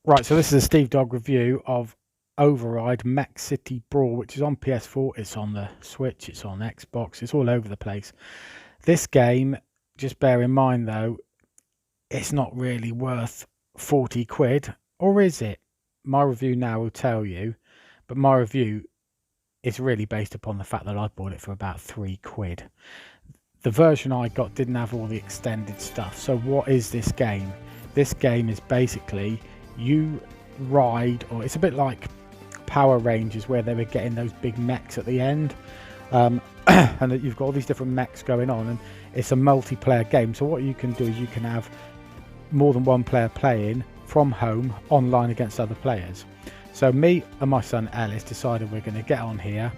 Right, so this is a Steve Dog review of Override Mech City Brawl, which is on PS4, it's on the Switch, it's on Xbox, it's all over the place. This game, just bear in mind though, it's not really worth 40 quid, or is it? My review now will tell you, but my review is really based upon the fact that I bought it for about 3 quid. The version I got didn't have all the extended stuff. So what is this game? This game is basically you ride, or it's a bit like Power Rangers where they were getting those big mechs at the end, and that you've got all these different mechs going on, and it's a multiplayer game. So what you can do is you can have more than one player playing from home online against other players. So me and my son Ellis decided we're going to get on here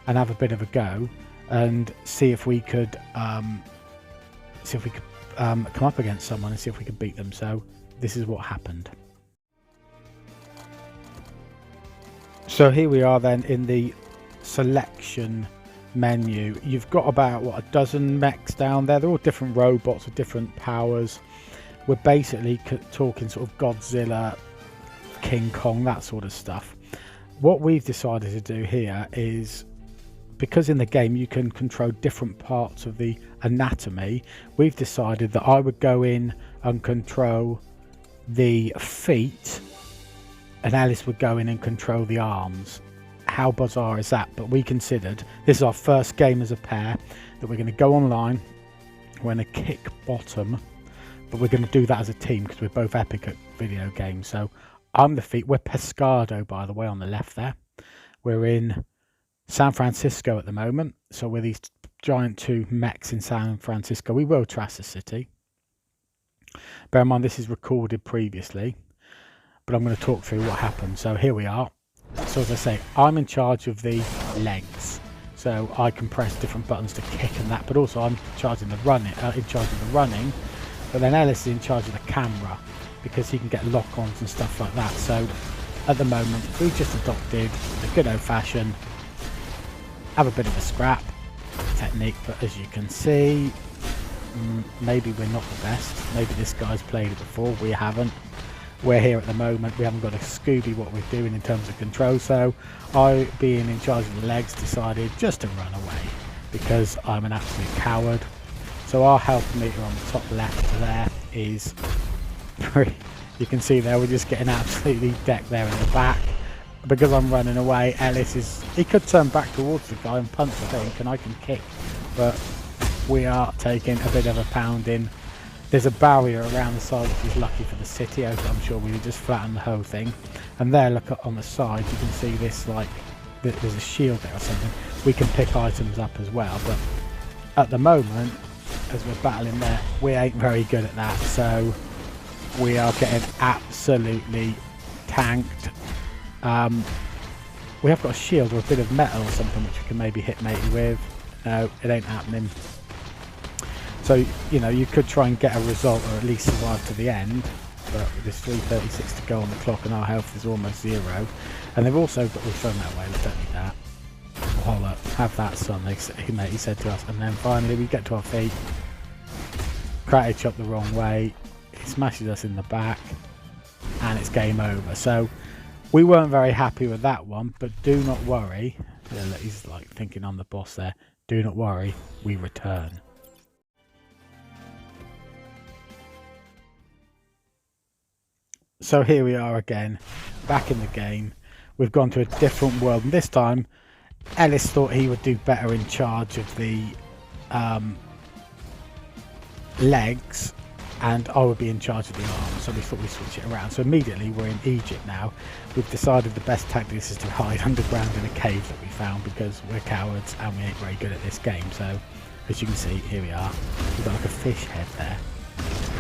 and have a bit of a go and see if we could come up against someone and see if we could beat them. So this is what happened. So here we are then in the selection menu. You've got about a dozen mechs down there. They're all different robots with different powers. We're basically talking sort of Godzilla, King Kong, that sort of stuff. What we've decided to do here is, because in the game you can control different parts of the anatomy, we've decided that I would go in and control the feet and Alice would go in and control the arms. How bizarre is that? But we considered this is our first game as a pair, that we're going to go online, we're going to kick bottom, but we're going to do that as a team because we're both epic at video games. So I'm the feet. We're Pescado, by the way, on the left there. We're in San Francisco at the moment, so we're these giant 2 mechs in San Francisco. We will trash the city. Bear in mind this is recorded previously, but I'm going to talk through what happened. So here we are. So as I say, I'm in charge of the legs, so I can press different buttons to kick and that, but also I'm in charge of the running. But then Ellis is in charge of the camera because he can get lock-ons and stuff like that. So at the moment we've just adopted the good old-fashioned have a bit of a scrap technique, but as you can see, maybe we're not the best. Maybe this guy's played it before, we haven't. We're here at the moment, we haven't got a Scooby what we're doing in terms of control, so I, being in charge of the legs, decided just to run away because I'm an absolute coward. So our health meter on the top left there is you can see there we're just getting absolutely decked there in the back. Because I'm running away, Ellis he could turn back towards the guy and punch, I think, and I can kick, but we are taking a bit of a pounding. There's a barrier around the side which is lucky for the city, as I'm sure we would just flatten the whole thing. And there, look on the side, you can see this, like, there's a shield there or something. We can pick items up as well, but at the moment, as we're battling there, we ain't very good at that, so we are getting absolutely tanked. We have got a shield or a bit of metal or something which we can maybe hit matey with. No, it ain't happening. So, you know, you could try and get a result or at least survive to the end, but there's 3:36 to go on the clock and our health is almost 0. And they've also got, we've thrown that away, we don't need that. Holla, have that, son, he said to us. And then finally we get to our feet. Karate chop the wrong way, he smashes us in the back, and it's game over. So we weren't very happy with that one, but do not worry. Yeah, look, he's like thinking I'm the boss there. Do not worry, we return. So here we are again, back in the game. We've gone to a different world, and this time Ellis thought he would do better in charge of the legs, and I would be in charge of the arms, so we thought we'd switch it around. So immediately we're in Egypt now. We've decided the best tactic is to hide underground in a cave that we found because we're cowards and we ain't very good at this game. So as you can see, here we are. We've got like a fish head there,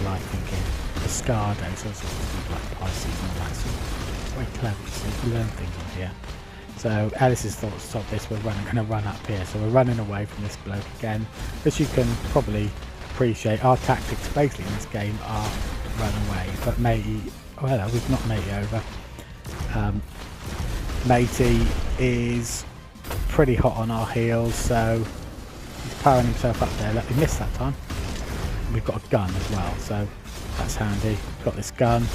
like thinking Pescado, so it's like Pisces and all that sort of. Very clever, so you learn things on here. So Alice's thought, stop this, we're going to run up here. So we're running away from this bloke again. As you can probably appreciate, our tactics basically in this game are run away, but matey, well, we've knocked matey over. Matey is pretty hot on our heels, so powering himself up there. Look, he missed that time. We've got a gun as well, so that's handy. Got this gun.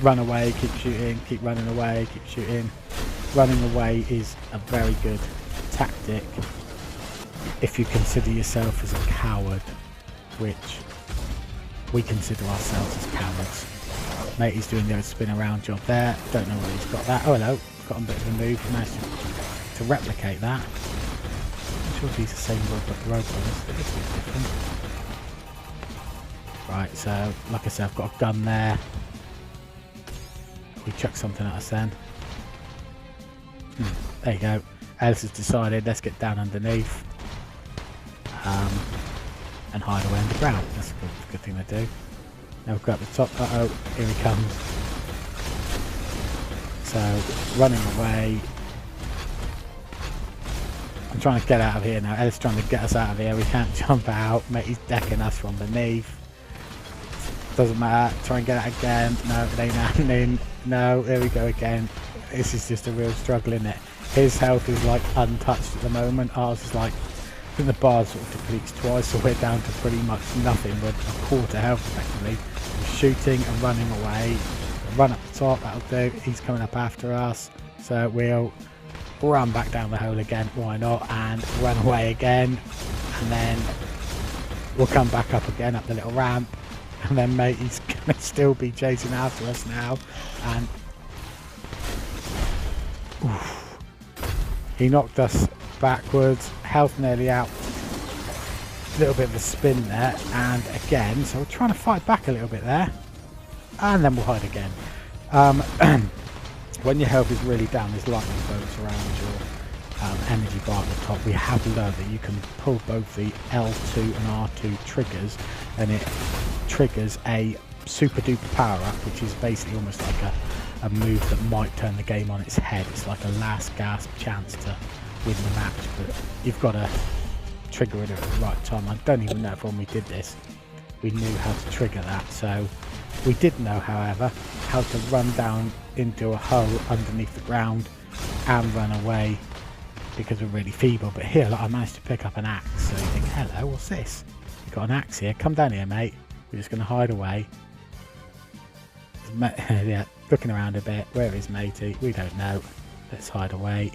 Run away, keep shooting, keep running away, keep shooting. Running away is a very good tactic if you consider yourself as a coward, which we consider ourselves as cowards. Matey's doing the old spin around job there. Don't know where he's got that. Oh hello, got a bit of a move. Managed to replicate that. I'm sure he's the same robot as it is a bit different. Right, so like I said, I've got a gun there. We chuck something at us then. There you go. Alice has decided, let's get down underneath and hide away underground. That's a good thing to do. Now we've got the top. Uh-oh, here he comes. So, running away. I'm trying to get out of here now. Alice is trying to get us out of here. We can't jump out. Mate, he's decking us from beneath. Doesn't matter. Try and get out again. No, it ain't happening. No, there we go again. This is just a real struggle, isn't it? His health is like untouched at the moment. Ours is like, I think the bar sort of depletes twice, so we're down to pretty much nothing. We're a quarter health effectively. We're shooting and running away. Run up the top, that'll do. He's coming up after us, so we'll run back down the hole again. Why not? And run away again, and then we'll come back up again up the little ramp. And then Matey's gonna still be chasing after us now, and oof, he knocked us backwards. Health nearly out. A little bit of a spin there, and again. So we're trying to fight back a little bit there, and then we'll hide again. When your health is really down, there's lightning bolts around your energy bar at the top. We have learned that you can pull both the L2 and R2 triggers, and it triggers a super duper power up, which is basically almost like a move that might turn the game on its head. It's like a last gasp chance to win the match, but you've got to trigger it at the right time. I don't even know if when we did this we knew how to trigger that. So we did know, however, how to run down into a hole underneath the ground and run away because we're really feeble. But here, look, I managed to pick up an axe. So you think, hello, what's this? You've got an axe here. Come down here, mate. We're just going to hide away. Yeah, looking around a bit. Where is matey? We don't know. Let's hide away.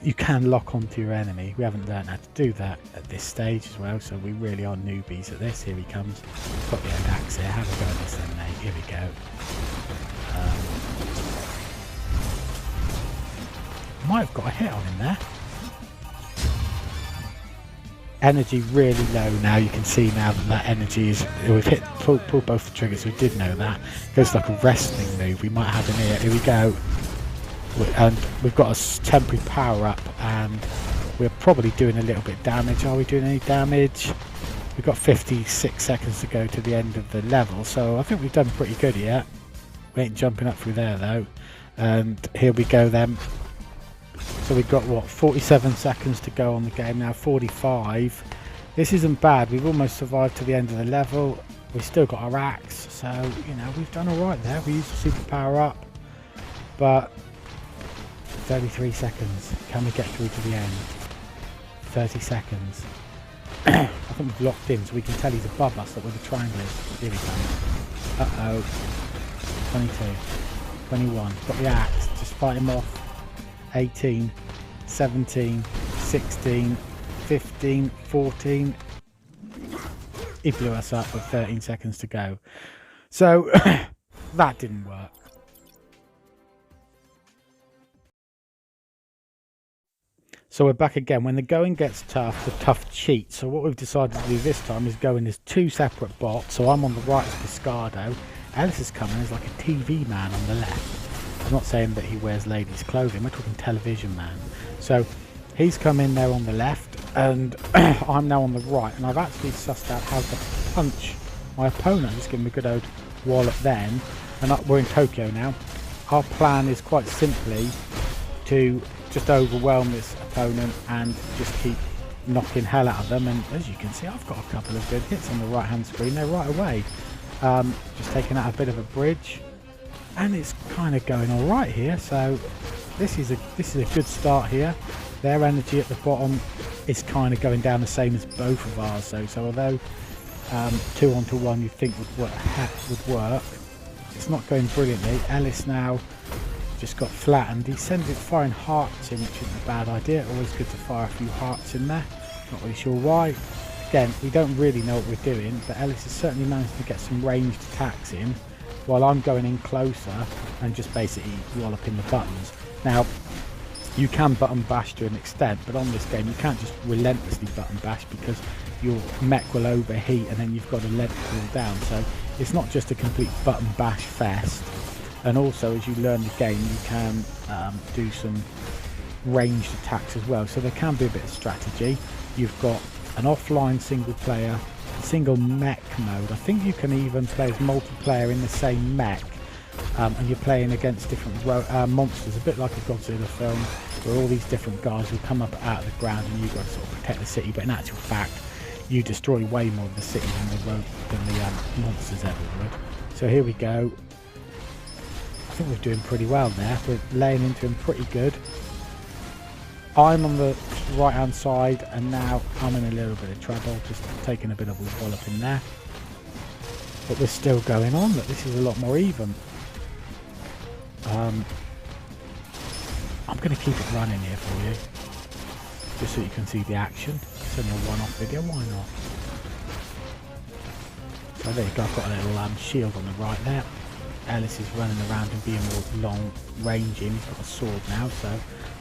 You can lock onto your enemy. We haven't learned how to do that at this stage as well, so we really are newbies at this. Here he comes. Got the old axe here. Have a go at this then, mate. Here we go. Might have got a hit on him there. Energy really low now. You can see now that energy is, we've hit pull both the triggers. We did know that. It goes like a wrestling move. We might have him here. Here we go. And we've got a temporary power up, and we're probably doing a little bit of damage. Are we doing any damage? We've got 56 seconds to go to the end of the level, so I think we've done pretty good here. We ain't jumping up through there though. And here we go then. So we've got what, 47 seconds to go on the game now, 45. This isn't bad. We've almost survived to the end of the level. We've still got our axe, so you know, we've done alright there. We used the super power up, but 33 seconds. Can we get through to the end? 30 seconds. I think we've locked in, so we can tell he's above us. That where the triangle is. Here we go. Uh-oh. 22. 21. Got the axe. Just fight him off. 18. 17. 16. 15. 14. He blew us up with 13 seconds to go. So, that didn't work. So we're back again. When the going gets tough, the tough cheat. So what we've decided to do this time is go in as two separate bots. So I'm on the right as Pescado. Alice is coming as like a TV man on the left. I'm not saying that he wears ladies' clothing. We're talking television man. So he's come in there on the left, and I'm now on the right. And I've actually sussed out how to punch my opponent. Just give him a good old wallop then. And we're in Tokyo now. Our plan is quite simply to just overwhelm this opponent and just keep knocking hell out of them. And as you can see, I've got a couple of good hits on the right hand screen there right away. Just taking out a bit of a bridge, and it's kind of going all right here. So this is a good start here. Their energy at the bottom is kind of going down the same as both of ours. So although 2 onto 1 you think would work, it's not going brilliantly. Ellis now just got flattened. He sends it firing hearts in, which isn't a bad idea. Always good to fire a few hearts in there. Not really sure why. Again, we don't really know what we're doing, but Ellis has certainly managed to get some ranged attacks in, while I'm going in closer and just basically walloping the buttons. Now, you can button bash to an extent, but on this game you can't just relentlessly button bash because your mech will overheat and then you've got to let it cool down. So it's not just a complete button bash fest. And also, as you learn the game, you can do some ranged attacks as well. So there can be a bit of strategy. You've got an offline single player, single mech mode. I think you can even play as multiplayer in the same mech, and you're playing against different monsters, a bit like a Godzilla film, where all these different guys will come up out of the ground and you've got to sort of protect the city. But in actual fact, you destroy way more of the city than the monsters ever would. So here we go. I think we're doing pretty well there. We're laying into him pretty good. I'm on the right hand side and now I'm in a little bit of trouble, just taking a bit of a wallop in there. But we're still going on. Look, this is a lot more even. I'm going to keep it running here for you, just so you can see the action. It's only a one-off video, why not? So there you go, I've got a little shield on the right there. Ellis is running around and being more long ranging. He's got a sword now, so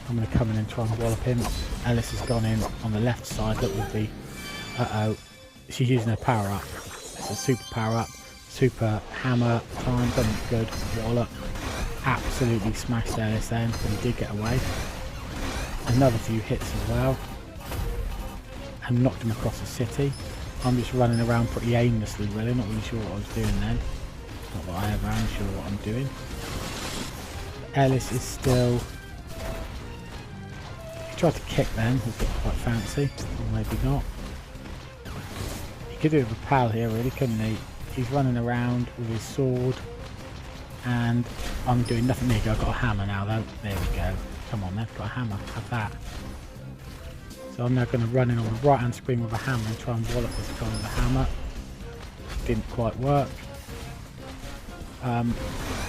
I'm going to come in and try and wallop him. Ellis has gone in on the left side. That would be... she's using her power up. It's a super power up. Super hammer time. Done good. Wallop. Absolutely smashed Ellis then, but he did get away. Another few hits as well. And knocked him across the city. I'm just running around pretty aimlessly really. Not really sure what I was doing then. Not that I ever am sure what I'm doing. Ellis is still... He tried to kick then, he's got quite fancy, or maybe not. He could do it with a pal here really, couldn't he? He's running around with his sword, and I'm doing nothing. There you go, I've got a hammer now though. There we go. Come on then, got a hammer, have that. So I'm now going to run in on the right hand screen with a hammer and try and wallop this guy with a hammer. Didn't quite work.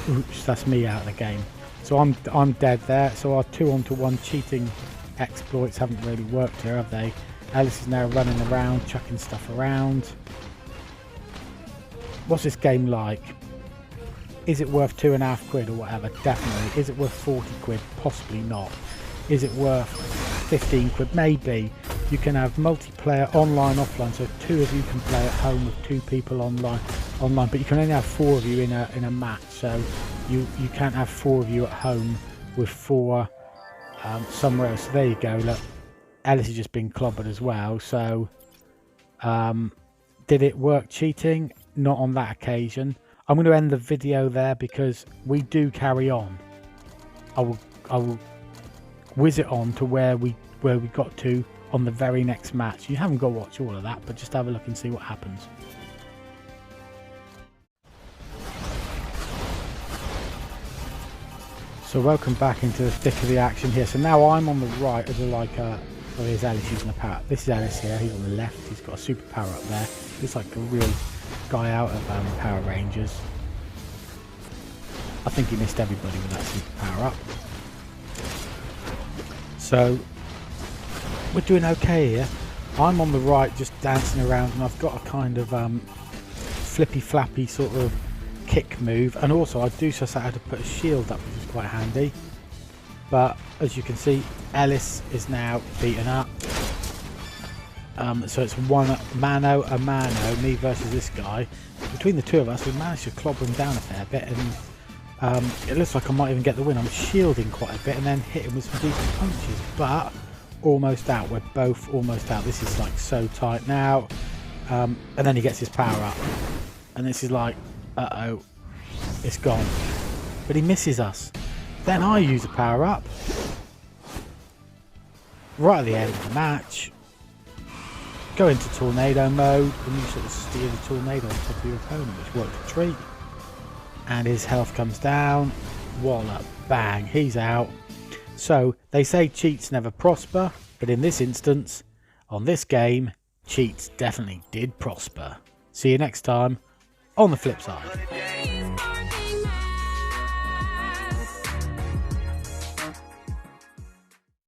Oops, that's me out of the game. So I'm dead there. So our 2 onto 1 cheating exploits haven't really worked here, have they? Ellis is now running around, chucking stuff around. What's this game like? Is it worth £2.50 or whatever? Definitely. Is it worth 40 quid? Possibly not. Is it worth 15 quid? Maybe. You can have multiplayer online, offline, so 2 of you can play at home with 2 people online, but you can only have 4 of you in a match. So you can't have 4 of you at home with 4 somewhere else. So there you go. Look, Ellis has just been clobbered as well. So did it work cheating? Not on that occasion. I'm going to end the video there because we do carry on. I will whiz it on to where we got to on the very next match. You haven't got to watch all of that, but just have a look and see what happens. So welcome back into the thick of the action here. So now I'm on the right as there's Ellis using the power. This is Ellis here, he's on the left, he's got a super power up there. He's like a real guy out of Power Rangers. I think he missed everybody with that super power up. So we're doing okay here. I'm on the right just dancing around and I've got a kind of flippy flappy sort of kick move, and also I do just how to put a shield up, which is quite handy. But as you can see, Ellis is now beaten up. So it's one mano a mano, me versus this guy. Between the 2 of us, we managed to clobber him down a fair bit, and it looks like I might even get the win. I'm shielding quite a bit and then hit him with some decent punches, but almost out. We're both almost out. This is like so tight now. And then he gets his power up, and this is like, uh-oh, it's gone. But he misses us. Then I use a power up right at the end of the match. Go into tornado mode and you sort of steer the tornado on top of your opponent, which worked a treat. And his health comes down. Wallop, bang, he's out. So they say cheats never prosper, but in this instance, on this game, cheats definitely did prosper. See you next time on the flip side.